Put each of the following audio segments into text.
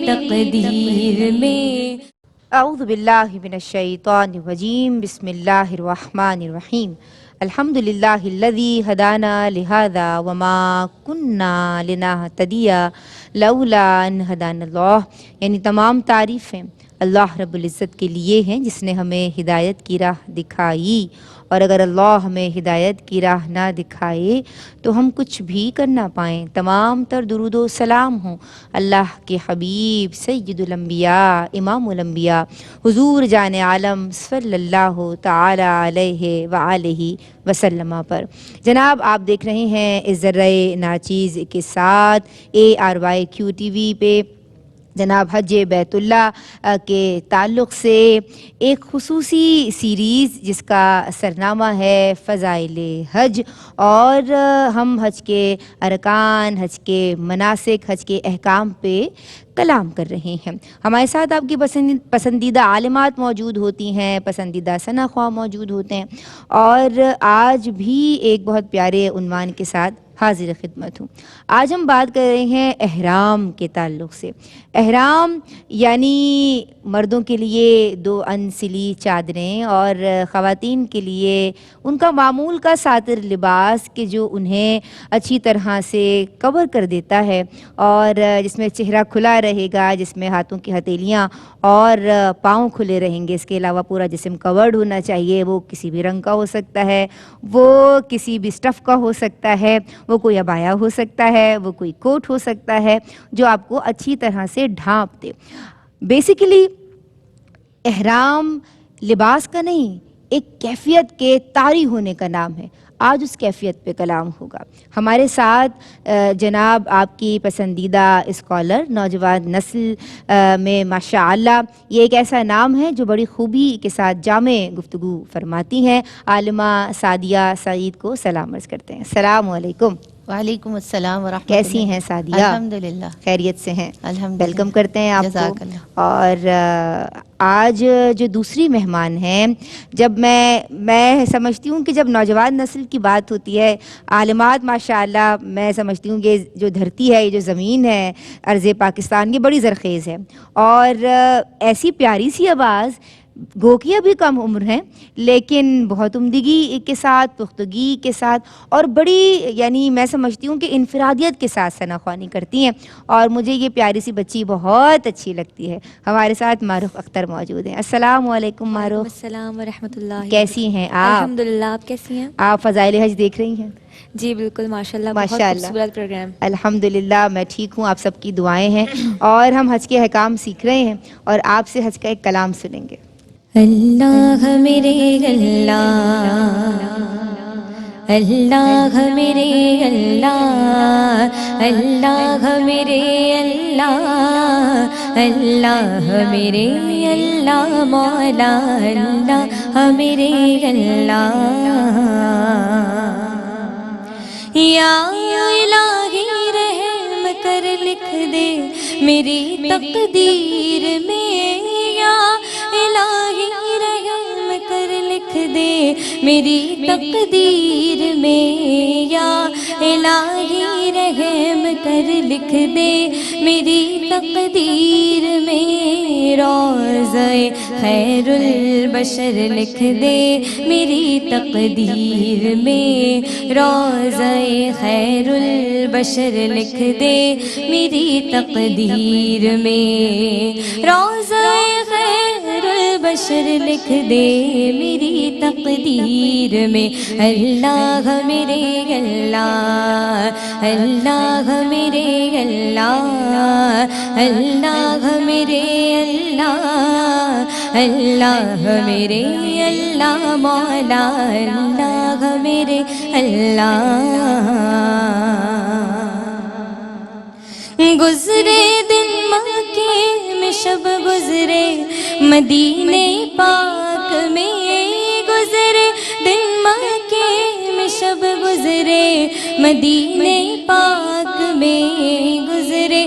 تقدیر میں۔ اعوذ باللہ من الشیطان الرجیم، بسم اللہ الرحمن الرحیم۔ الحمد للہ الذی ہدانا لہذا وما کننا لنہتدی لولا ان ہدانا اللہ، یعنی تمام تعریفیں اللہ رب العزت کے لیے ہیں جس نے ہمیں ہدایت کی راہ دکھائی، اور اگر اللہ ہمیں ہدایت کی راہ نہ دکھائے تو ہم کچھ بھی کر نہ پائیں۔ تمام تر درود و سلام ہوں اللہ کے حبیب سید الانبیاء امام الانبیاء حضور جان عالم صلی اللہ تعالی علیہ وآلہ وسلم پر۔ جناب آپ دیکھ رہے ہیں اس ذرائع ناچیز کے ساتھ ARYQ TV پہ جناب حج بیت اللہ کے تعلق سے ایک خصوصی سیریز جس کا سرنامہ ہے فضائل حج، اور ہم حج کے ارکان، حج کے مناسک، حج کے احکام پہ کلام کر رہے ہیں۔ ہمارے ساتھ آپ کی پسندیدہ عالمات موجود ہوتی ہیں، پسندیدہ ثنا خواہ موجود ہوتے ہیں، اور آج بھی ایک بہت پیارے عنوان کے ساتھ حاضر خدمت ہوں۔ آج ہم بات کر رہے ہیں احرام کے تعلق سے۔ احرام یعنی مردوں کے لیے 2 انسلی چادریں، اور خواتین کے لیے ان کا معمول کا ساتر لباس کہ جو انہیں اچھی طرح سے کور کر دیتا ہے، اور جس میں چہرہ کھلا رہے گا، جس میں ہاتھوں کی ہتھیلیاں اور پاؤں کھلے رہیں گے۔ اس کے علاوہ پورا جسم کورڈ ہونا چاہیے، وہ کسی بھی رنگ کا ہو سکتا ہے، وہ کسی بھی اسٹف کا ہو سکتا ہے، وہ کوئی عبایا ہو سکتا ہے، وہ کوئی کوٹ ہو سکتا ہے جو آپ کو اچھی طرح سے ڈھانپ دے۔ بیسیکلی احرام لباس کا نہیں، ایک کیفیت کے طاری ہونے کا نام ہے۔ آج اس کیفیت پہ کلام ہوگا۔ ہمارے ساتھ جناب آپ کی پسندیدہ اسکالر، نوجوان نسل میں ماشاءاللہ یہ ایک ایسا نام ہے جو بڑی خوبی کے ساتھ جامع گفتگو فرماتی ہیں، عالمہ سعدیہ سعید کو سلام عرض کرتے ہیں۔ السلام علیکم۔ وعلیکم السلام ورحمۃ اللہ۔ کیسی ہیں سعدیہ؟ الحمدللہ، خیریت سے ہیں؟ الحمدللہ، ویلکم کرتے ہیں آپ جزاک کو۔ اللہ۔ اور آج جو دوسری مہمان ہیں، جب میں سمجھتی ہوں کہ جب نوجوان نسل کی بات ہوتی ہے، عالمات ماشاءاللہ، میں سمجھتی ہوں کہ جو دھرتی ہے، یہ جو زمین ہے ارض پاکستان، یہ بڑی زرخیز ہے، اور ایسی پیاری سی آواز، گوکیاں بھی کم عمر ہیں لیکن بہت عمدگی کے ساتھ، پختگی کے ساتھ، اور بڑی یعنی میں سمجھتی ہوں کہ انفرادیت کے ساتھ ثنا خوانی کرتی ہیں، اور مجھے یہ پیاری سی بچی بہت اچھی لگتی ہے۔ ہمارے ساتھ معروف اختر موجود ہیں۔ السلام علیکم معروف۔ السلام ورحمۃ اللہ۔ کیسی ہیں آپ؟ الحمدللہ، آپ کیسی ہیں؟ آپ فضائل حج دیکھ رہی ہیں؟ جی بالکل، ماشاءاللہ، بہت ماشاءاللہ، خوبصورت پروگرام۔ الحمدللہ میں ٹھیک ہوں، آپ سب کی دعائیں ہیں، اور ہم حج کے احکام سیکھ رہے ہیں، اور آپ سے حج کا ایک کلام سنیں گے۔ اللہ میرے اللہ، اللہ میرے اللہ، اللہ میرے اللہ، اللہ میرے اللہ مولا، اللہ میرے اللہ، یا الہی رحم کر لکھ دے میری تقدیر میں، یا الہی رحم کر لکھ دے میری تقدیر میں، یا الہی رحم کر لکھ دے میری تقدیر میں، روضہ خیر البشر لکھ دے میری تقدیر میں، روضہ خیر البشر لکھ دے میری تقدیر میں، روضہ خیر البشر لکھ دے میری تقدیر میں، اللہ میرے اللہ، اللہ میرے اللہ، اللہ میرے اللہ، اللہ میرے اللہ مولا، اللہ میرے اللہ، گزرے دن مکے میں شب گزرے مدینے پاک میں، گزرے دن مکے میں شب گزرے مدینے پاک میں، گزرے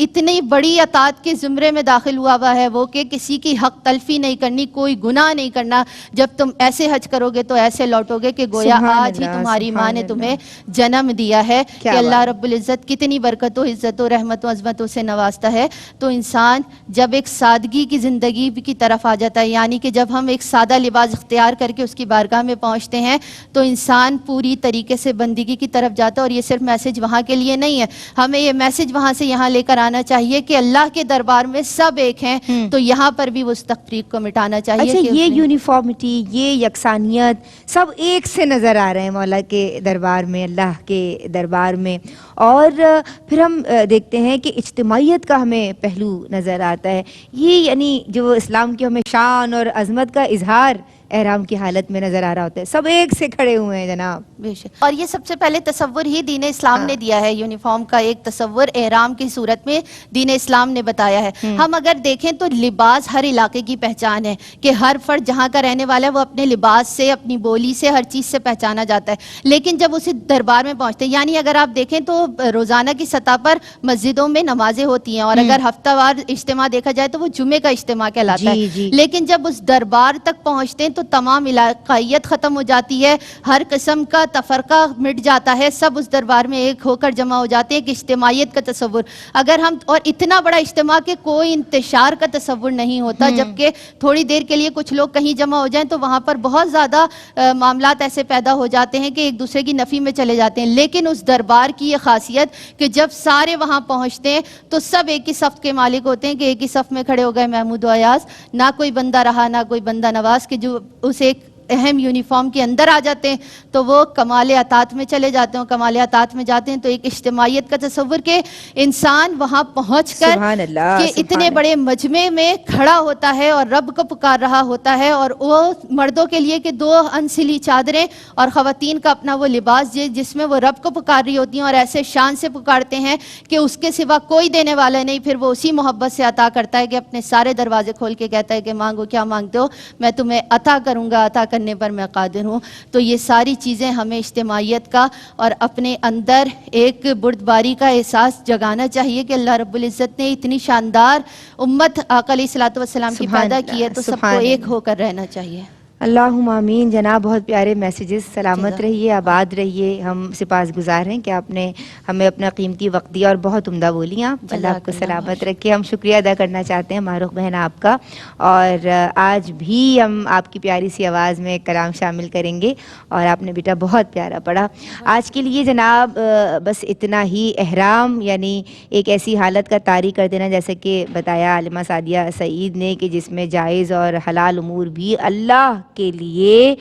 اتنی بڑی اطاعت کے زمرے میں داخل ہوا ہے وہ کہ کسی کی حق تلفی نہیں کرنی، کوئی گناہ نہیں کرنا. جب تم ایسے حج کرو گے تو ایسے لوٹو گے کہ گویا سبحان آج ہی اللہ، تمہاری ماں سبحان نے اللہ. تمہیں جنم دیا ہے. کیا کہ اللہ بات. رب العزت کتنی برکتوں، عزتوں، رحمتوں، عظمتوں سے نوازتا ہے. تو انسان جب ایک سادگی کی زندگی کی طرف آ جاتا ہے، یعنی کہ جب ہم ایک سادہ لباس اختیار کر کے اس کی بارگاہ میں پہنچتے ہیں تو انسان پوری طریقے سے بندگی کی طرف جاتا ہے. اور یہ صرف میسج وہاں کے لیے نہیں ہے، ہمیں یہ میسج وہاں سے یہاں لے کر آنا چاہیے کہ اللہ کے دربار میں سب ایک ہیں. تو یہاں پر بھی اس تفریق کو مٹانا چاہیے. اچھا، کہ یہ اس میں یونیفارمٹی، یہ یکسانیت سب ایک سے نظر آ رہے ہیں مولا کے دربار میں، اللہ کے دربار میں. اور پھر ہم دیکھتے ہیں کہ اجتماعیت کا ہمیں پہلو نظر آتا ہے. یہ یعنی جو اسلام کی ہمیں شان اور عظمت کا اظہار احرام کی حالت میں نظر آ رہا ہوتا ہے. سب ایک سے کھڑے ہوئے ہیں جناب. بے شک. اور یہ سب سے پہلے تصور ہی دین اسلام نے ہاں. دیا ہے. یونیفارم کا ایک تصور احرام کی صورت میں دین اسلام نے بتایا ہے. ہم اگر دیکھیں تو لباس ہر علاقے کی پہچان ہے کہ ہر فرد جہاں کا رہنے والا ہے وہ اپنے لباس سے، اپنی بولی سے، ہر چیز سے پہچانا جاتا ہے. لیکن جب اسی دربار میں پہنچتے ہیں، یعنی اگر آپ دیکھیں تو روزانہ کی سطح پر مسجدوں میں نمازیں ہوتی ہیں، اور اگر ہفتہ وار اجتماع دیکھا جائے تو وہ جمعے کا اجتماع کہلاتا ہے. جی. لیکن جب اس دربار تک پہنچتے ہیں تو تمام علاقائیت ختم ہو جاتی ہے، ہر قسم کا تفرقہ مٹ جاتا ہے، سب اس دربار میں ایک ہو کر جمع ہو جاتے ہیں. کہ اجتماعیت کا تصور اگر ہم، اور اتنا بڑا اجتماع کہ کوئی انتشار کا تصور نہیں ہوتا، جبکہ تھوڑی دیر کے لیے کچھ لوگ کہیں جمع ہو جائیں تو وہاں پر بہت زیادہ معاملات ایسے پیدا ہو جاتے ہیں کہ ایک دوسرے کی نفی میں چلے جاتے ہیں. لیکن اس دربار کی یہ خاصیت کہ جب سارے وہاں پہنچتے ہیں تو سب ایک ہی صف کے مالک ہوتے ہیں، کہ ایک ہی صف میں کھڑے ہو گئے محمود و ایاز، نہ کوئی بندہ رہا نہ کوئی بندہ نواز، کہ جو اس ایک اہم یونیفارم کے اندر آ جاتے ہیں تو وہ کمال اطاعت میں چلے جاتے ہیں. کمال اطاعت میں جاتے ہیں تو ایک اجتماعیت کا تصور کہ انسان وہاں پہنچ کر سبحان اللہ، کہ سبحان اتنے اللہ. بڑے مجمع میں کھڑا ہوتا ہے اور رب کو پکار رہا ہوتا ہے. اور وہ مردوں کے لیے کہ 2 انسلی چادریں، اور خواتین کا اپنا وہ لباس جس میں وہ رب کو پکار رہی ہوتی ہیں، اور ایسے شان سے پکارتے ہیں کہ اس کے سوا کوئی دینے والا نہیں. پھر وہ اسی محبت سے عطا کرتا ہے کہ اپنے سارے دروازے کھول کے کہتا ہے کہ مانگو کیا مانگتے ہو، میں تمہیں عطا کروں گا، عطا کرنے پر میں قادر ہوں. تو یہ ساری چیزیں ہمیں اجتماعیت کا اور اپنے اندر ایک بردباری کا احساس جگانا چاہیے کہ اللہ رب العزت نے اتنی شاندار امت آقا علیہ الصلوۃ والسلام کی سبحان پیدا اللہ، کی ہے تو سب کو سبحان ایک اللہ. ہو کر رہنا چاہیے. اللہم آمین. جناب بہت پیارے میسیجز. سلامت جزاک رہیے، آباد رہیے. ہم سپاس گزار ہیں کہ آپ نے ہمیں اپنا قیمتی وقت دیا اور بہت عمدہ بولی آپ. اللہ آپ کو جزاک اللہ سلامت رکھے. ہم شکریہ ادا کرنا چاہتے ہیں معروف بہن آپ کا. اور آج بھی ہم آپ کی پیاری سی آواز میں کلام شامل کریں گے، اور آپ نے بیٹا بہت پیارا پڑھا. آج کے لیے جناب بس اتنا ہی. احرام یعنی ایک ایسی حالت کا طاری کر دینا، جیسے کہ بتایا عالمہ سعدیہ سعید نے، کہ جس میں جائز اور حلال امور بھی اللہ کے لیے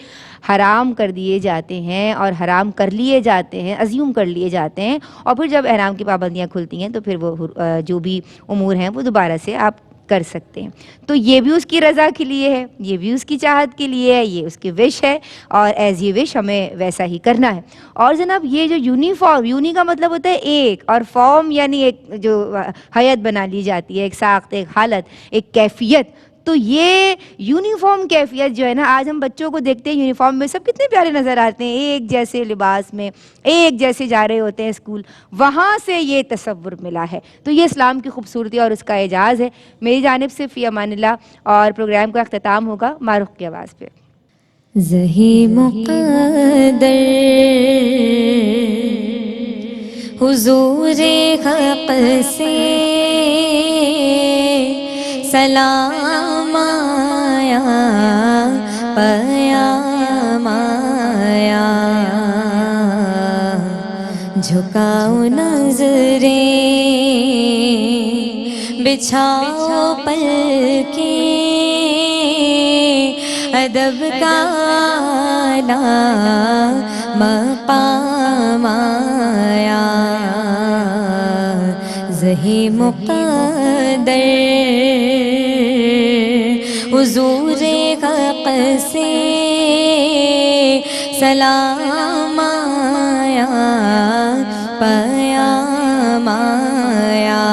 حرام کر دیے جاتے ہیں اور حرام کر لیے جاتے ہیں، ازیوم کر لیے جاتے ہیں. اور پھر جب احرام کی پابندیاں کھلتی ہیں تو پھر وہ جو بھی امور ہیں وہ دوبارہ سے آپ کر سکتے ہیں. تو یہ بھی اس کی رضا کے لیے ہے، یہ بھی اس کی چاہت کے لیے ہے، یہ اس کی وش ہے، اور ایز یہ وش ہمیں ویسا ہی کرنا ہے. اور جناب یہ جو یونیفارم، یونی کا مطلب ہوتا ہے ایک، اور فارم یعنی ایک جو حیت بنا لی جاتی ہے، ایک ساخت، ایک حالت، ایک کیفیت. تو یہ یونیفارم کیفیت جو ہے نا، آج ہم بچوں کو دیکھتے ہیں یونیفارم میں سب کتنے پیارے نظر آتے ہیں، ایک جیسے لباس میں، ایک جیسے جا رہے ہوتے ہیں اسکول. وہاں سے یہ تصور ملا ہے. تو یہ اسلام کی خوبصورتی اور اس کا اعجاز ہے. میری جانب سے فی امان اللہ. اور پروگرام کا اختتام ہوگا معروف کی آواز پہ. زہی مقدر حضور حق سے سلام آیا، پیام آیا، جھکاؤ نظریں، بچھاؤ پلکیں، ادب کا اعلیٰ مقام آیا. زہی مقدر حضور حق سے سلام آیا، پیام آیا.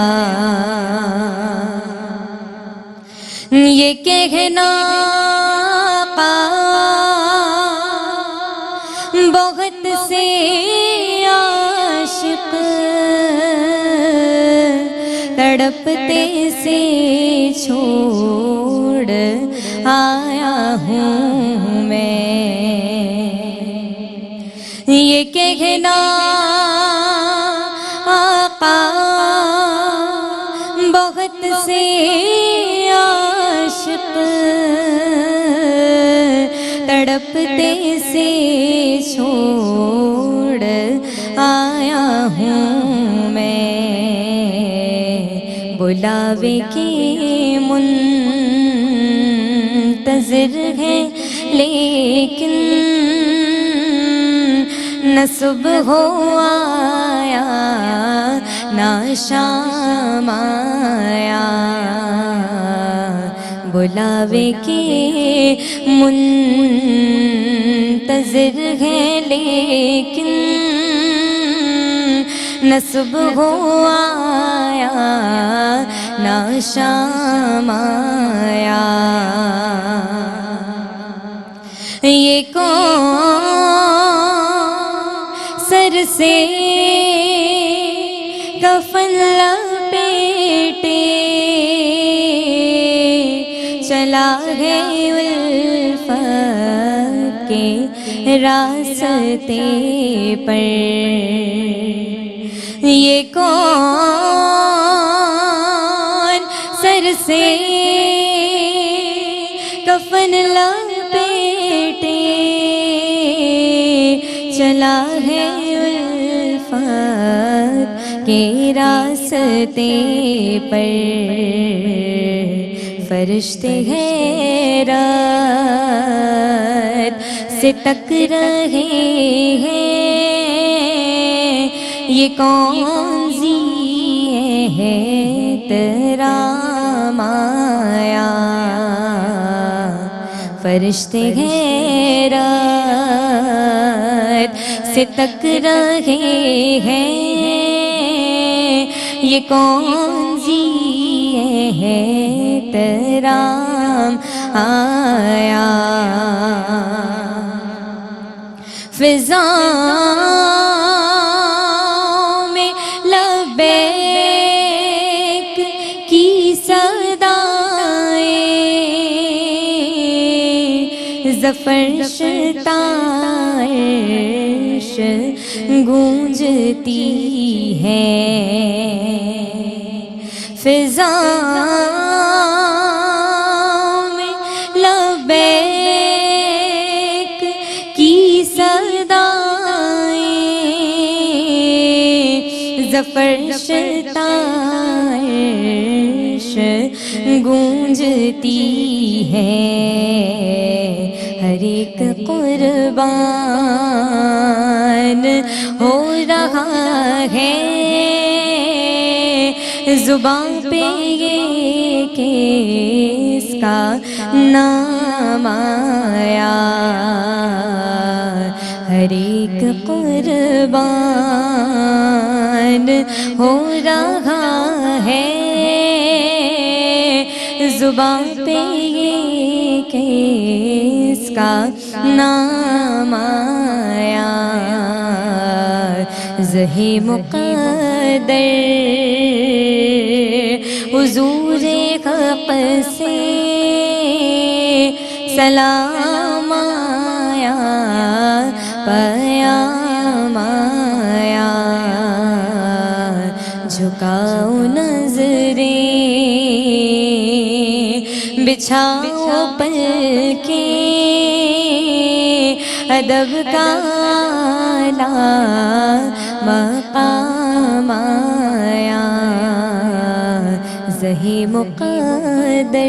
یہ کہنا بہت سے عاشق تڑپتے سے چھوڑ آیا ہوں میں، یہ کہنا آقا بہت سے عاشق تڑپتے سے چھوڑ آیا ہوں میں، بلاوے کے منتظر ہے لیکن نہ صبح ہو آیا نہ شام آیا، بلاوے کے منتظر ہے لیکن نہ صبح ہو آیا نہ شام آیا، یہ کون سر سے کفن لپیٹے چلا ہے الفت کے راستے پر، یہ کون سر سے کفن لپیٹے چلا ہے الفت کے راستے پر، فرشتے حیرت سے تک رہے ہیں، یہ کون سی ہے تیرا مایا، فرشتے حیرت سے تک رہے ہیں، یہ کون سی ہے تیرا آیا، فضاؤں میں لبیک کی صدائیں ظفر شتائش گونجتی ہیں، فضاؤں میں لبیک کی صدائیں ظفر شتائش گونجتی ہیں، ہر ایک قربان ہو رہا ہے زبان پہ یہ کہ اس کا نام آیا، ہر ایک قربان ہو رہا ہے زبان پہ یہ کہ اس کا نام آیا، زہی مقدر حضور حق سے سلام آیا، پیام آیا، جھکاؤ نظریں بچھاؤ پلکیں ادب کا اعلیٰ مقام آیا، زہی مقدر